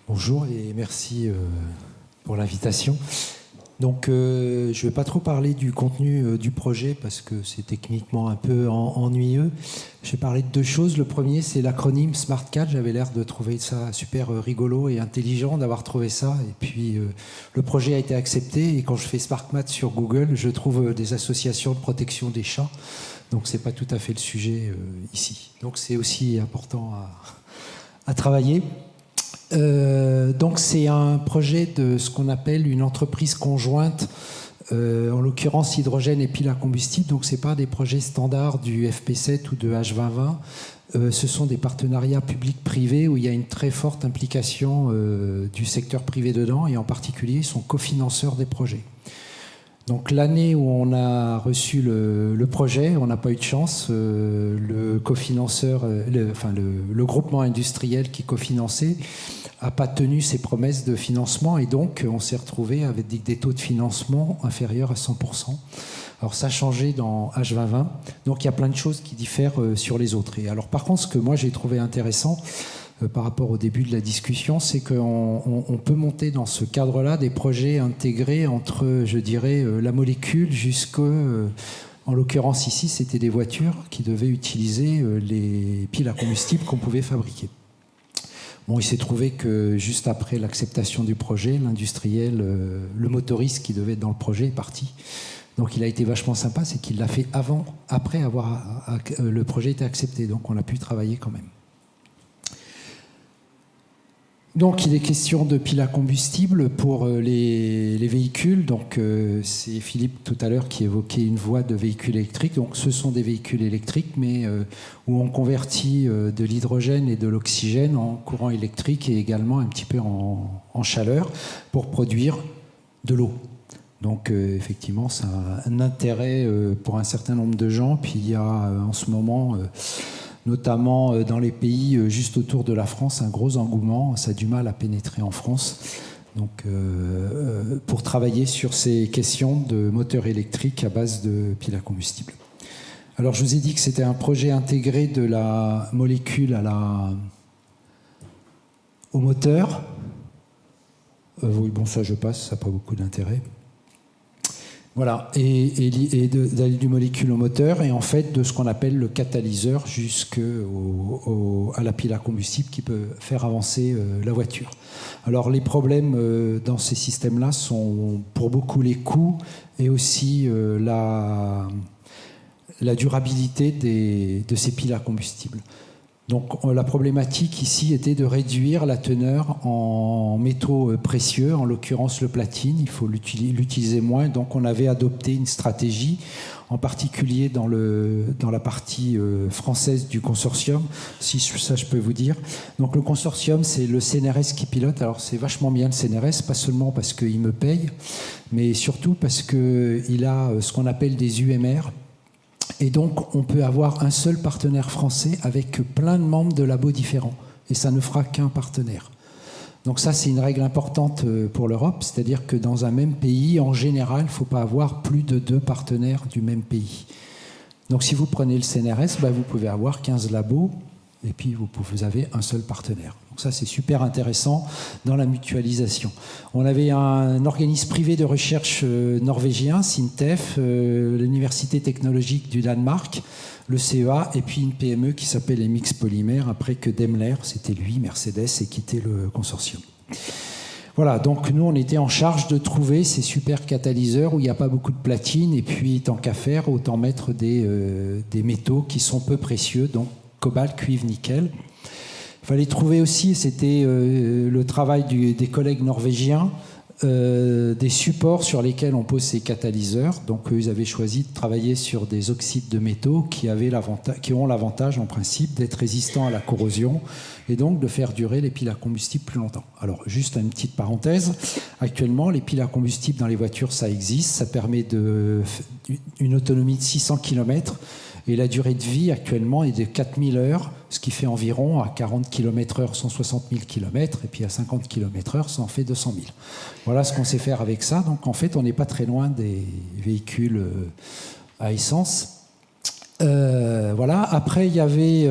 Bonjour et merci pour l'invitation. Donc, je ne vais pas trop parler du contenu du projet parce que c'est techniquement un peu ennuyeux. Je vais parler de deux choses. Le premier, c'est l'acronyme SmartCAD. J'avais l'air de trouver ça super rigolo et intelligent d'avoir trouvé ça. Et puis, le projet a été accepté. Et quand je fais SmartMath sur Google, je trouve des associations de protection des chats. Donc, ce n'est pas tout à fait le sujet ici. Donc, c'est aussi important à travailler. Donc c'est un projet de ce qu'on appelle une entreprise conjointe, en l'occurrence hydrogène et pile à combustible. Donc c'est pas des projets standards du FP7 ou de H2020. Ce sont des partenariats publics-privés où il y a une très forte implication du secteur privé dedans, et en particulier ils sont cofinanceurs des projets. Donc l'année où on a reçu le projet, on n'a pas eu de chance. Le cofinanceur, le groupement industriel qui cofinançait n'a pas tenu ses promesses de financement, et donc on s'est retrouvé avec des taux de financement inférieurs à 100%. Alors ça a changé dans H2020, donc il y a plein de choses qui diffèrent sur les autres. Et alors par contre, ce que moi j'ai trouvé intéressant par rapport au début de la discussion, c'est qu'on peut monter dans ce cadre-là des projets intégrés entre, je dirais, la molécule jusqu'au... en l'occurrence ici, c'était des voitures qui devaient utiliser les piles à combustible qu'on pouvait fabriquer. Bon, il s'est trouvé que juste après l'acceptation du projet, l'industriel, le motoriste qui devait être dans le projet est parti. Donc il a été vachement sympa, c'est qu'il l'a fait après avoir le projet été accepté. Donc on a pu travailler quand même. Donc il est question de piles à combustible pour les véhicules. Donc c'est Philippe tout à l'heure qui évoquait une voie de véhicules électriques. Donc ce sont des véhicules électriques, mais où on convertit de l'hydrogène et de l'oxygène en courant électrique et également un petit peu en chaleur pour produire de l'eau. Donc effectivement, ça a un intérêt pour un certain nombre de gens. Puis il y a en ce moment... notamment dans les pays juste autour de la France, un gros engouement. Ça a du mal à pénétrer en France. Donc, pour travailler sur ces questions de moteurs électriques à base de piles à combustible. Alors, je vous ai dit que c'était un projet intégré de la molécule au moteur. Oui, bon, ça je passe, ça n'a pas beaucoup d'intérêt. Voilà, et d'aller du molécule au moteur, et en fait de ce qu'on appelle le catalyseur jusqu'à la pile à combustible qui peut faire avancer la voiture. Alors les problèmes dans ces systèmes-là sont pour beaucoup les coûts et aussi la durabilité de ces piles à combustible. Donc la problématique ici était de réduire la teneur en métaux précieux, en l'occurrence le platine. Il faut l'utiliser moins. Donc on avait adopté une stratégie, en particulier dans la partie française du consortium, si ça je peux vous dire. Donc le consortium, c'est le CNRS qui pilote. Alors c'est vachement bien le CNRS, pas seulement parce qu'il me paye, mais surtout parce qu'il a ce qu'on appelle des UMR. Et donc, on peut avoir un seul partenaire français avec plein de membres de labos différents. Et ça ne fera qu'un partenaire. Donc ça, c'est une règle importante pour l'Europe. C'est-à-dire que dans un même pays, en général, il ne faut pas avoir plus de 2 partenaires du même pays. Donc si vous prenez le CNRS, vous pouvez avoir 15 labos et puis vous avez un seul partenaire. Donc ça, c'est super intéressant dans la mutualisation. On avait un organisme privé de recherche norvégien, SINTEF, l'Université technologique du Danemark, le CEA, et puis une PME qui s'appelle MX Polymère, après que Daimler, c'était lui, Mercedes, ait quitté le consortium. Voilà, donc nous, on était en charge de trouver ces super catalyseurs où il n'y a pas beaucoup de platine, et puis tant qu'à faire, autant mettre des métaux qui sont peu précieux, donc cobalt, cuivre, nickel. Il fallait trouver aussi, et c'était le travail des collègues norvégiens, des supports sur lesquels on pose ces catalyseurs. Donc ils avaient choisi de travailler sur des oxydes de métaux qui ont l'avantage en principe d'être résistants à la corrosion et donc de faire durer les piles à combustible plus longtemps. Alors juste une petite parenthèse, actuellement les piles à combustible dans les voitures ça existe, ça permet une autonomie de 600 km. Et la durée de vie actuellement est de 4000 heures, ce qui fait environ à 40 km/h 160 000 km, et puis à 50 km/h ça en fait 200 000. Voilà ce qu'on sait faire avec ça. Donc en fait on n'est pas très loin des véhicules à essence. Voilà. Après, il y avait,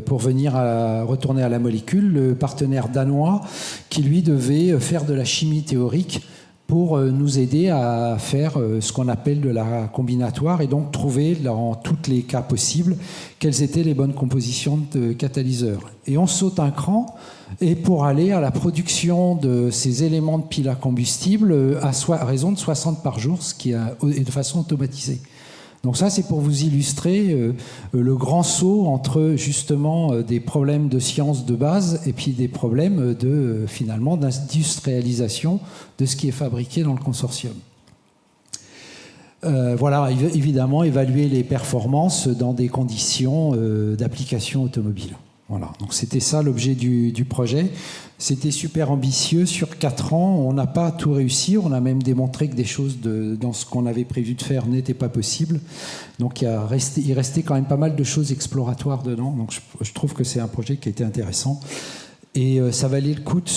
pour retourner à la molécule, le partenaire danois qui, lui, devait faire de la chimie théorique pour nous aider à faire ce qu'on appelle de la combinatoire et donc trouver, dans tous les cas possibles, quelles étaient les bonnes compositions de catalyseurs. Et on saute un cran et pour aller à la production de ces éléments de pile à combustible à raison de 60 par jour, ce qui est de façon automatisée. Donc ça, c'est pour vous illustrer le grand saut entre justement des problèmes de science de base et puis des problèmes finalement d'industrialisation de ce qui est fabriqué dans le consortium. Voilà, évidemment, évaluer les performances dans des conditions d'application automobile. Voilà, donc c'était ça l'objet du projet. C'était super ambitieux. Sur 4 ans, on n'a pas tout réussi. On a même démontré que des choses dans ce qu'on avait prévu de faire n'étaient pas possibles. Donc il restait quand même pas mal de choses exploratoires dedans. Donc je trouve que c'est un projet qui a été intéressant. Et ça valait le coup de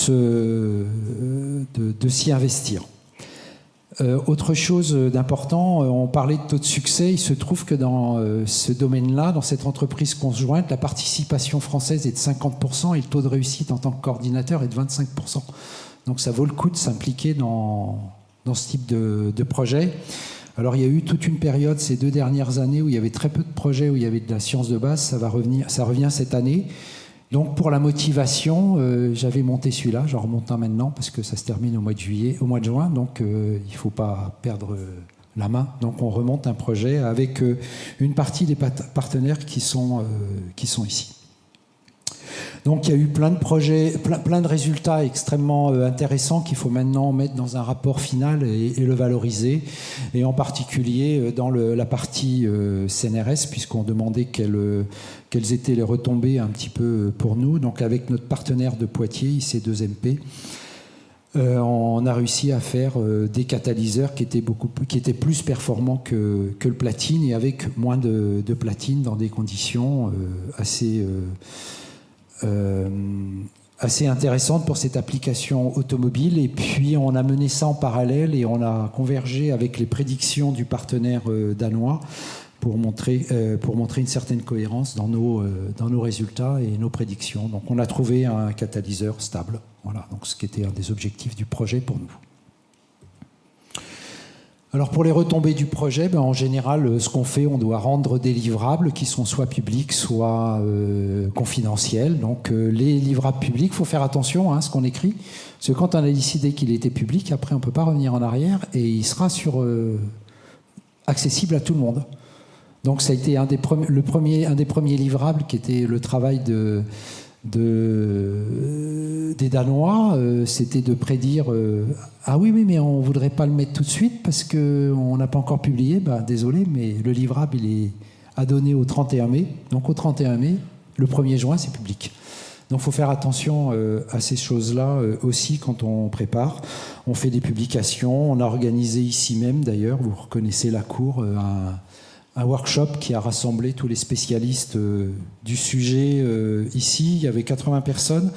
s'y investir. Autre chose d'important, on parlait de taux de succès. Il se trouve que dans ce domaine-là, dans cette entreprise conjointe, la participation française est de 50% et le taux de réussite en tant que coordinateur est de 25%. Donc ça vaut le coup de s'impliquer dans ce type de projet. Alors il y a eu toute une période ces 2 dernières années où il y avait très peu de projets, où il y avait de la science de base. Ça revient cette année. Donc pour la motivation, j'avais monté celui-là, j'en remonte un maintenant parce que ça se termine au mois de juin, donc il ne faut pas perdre la main. Donc on remonte un projet avec une partie des partenaires qui sont ici. Donc il y a eu plein de projets, plein de résultats extrêmement intéressants qu'il faut maintenant mettre dans un rapport final et le valoriser. Et en particulier dans la partie CNRS, puisqu'on demandait quelles étaient les retombées un petit peu pour nous. Donc avec notre partenaire de Poitiers, IC2MP, on a réussi à faire des catalyseurs qui étaient plus performants que le platine et avec moins de platine dans des conditions assez intéressante pour cette application automobile. Et puis on a mené ça en parallèle et on a convergé avec les prédictions du partenaire danois pour montrer une certaine cohérence dans nos résultats et nos prédictions. Donc on a trouvé un catalyseur stable, voilà, donc ce qui était un des objectifs du projet pour nous. Alors pour les retombées du projet, en général, ce qu'on fait, on doit rendre des livrables qui sont soit publics, soit confidentiels. Donc les livrables publics, il faut faire attention à ce qu'on écrit, parce que quand on a décidé qu'il était public, après on ne peut pas revenir en arrière et il sera accessible à tout le monde. Donc ça a été un des premiers livrables qui était le travail des Danois, c'était de prédire ah oui mais on voudrait pas le mettre tout de suite parce qu'on n'a pas encore publié. Désolé, mais le livrable il est à donner au 31 mai. Donc au 31 mai, le 1er juin, c'est public. Donc il faut faire attention à ces choses-là aussi quand on prépare. On fait des publications. On a organisé ici même, d'ailleurs, vous reconnaissez la cour, un workshop qui a rassemblé tous les spécialistes du sujet ici. Il y avait 80 personnes,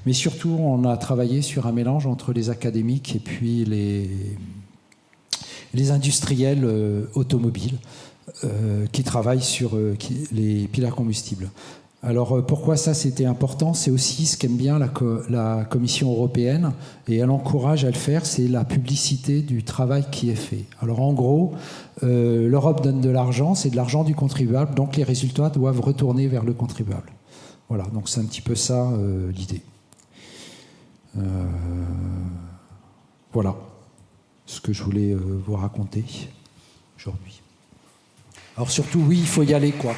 mais surtout on a travaillé sur un mélange entre les académiques et puis les industriels automobiles qui travaillent sur les piles à combustible. Alors pourquoi ça c'était important? C'est aussi ce qu'aime bien la Commission européenne et elle encourage à le faire, c'est la publicité du travail qui est fait. Alors en gros, l'Europe donne de l'argent, c'est de l'argent du contribuable, donc les résultats doivent retourner vers le contribuable. Voilà, donc c'est un petit peu ça l'idée. Voilà ce que je voulais vous raconter aujourd'hui. Alors surtout, oui, il faut y aller, quoi.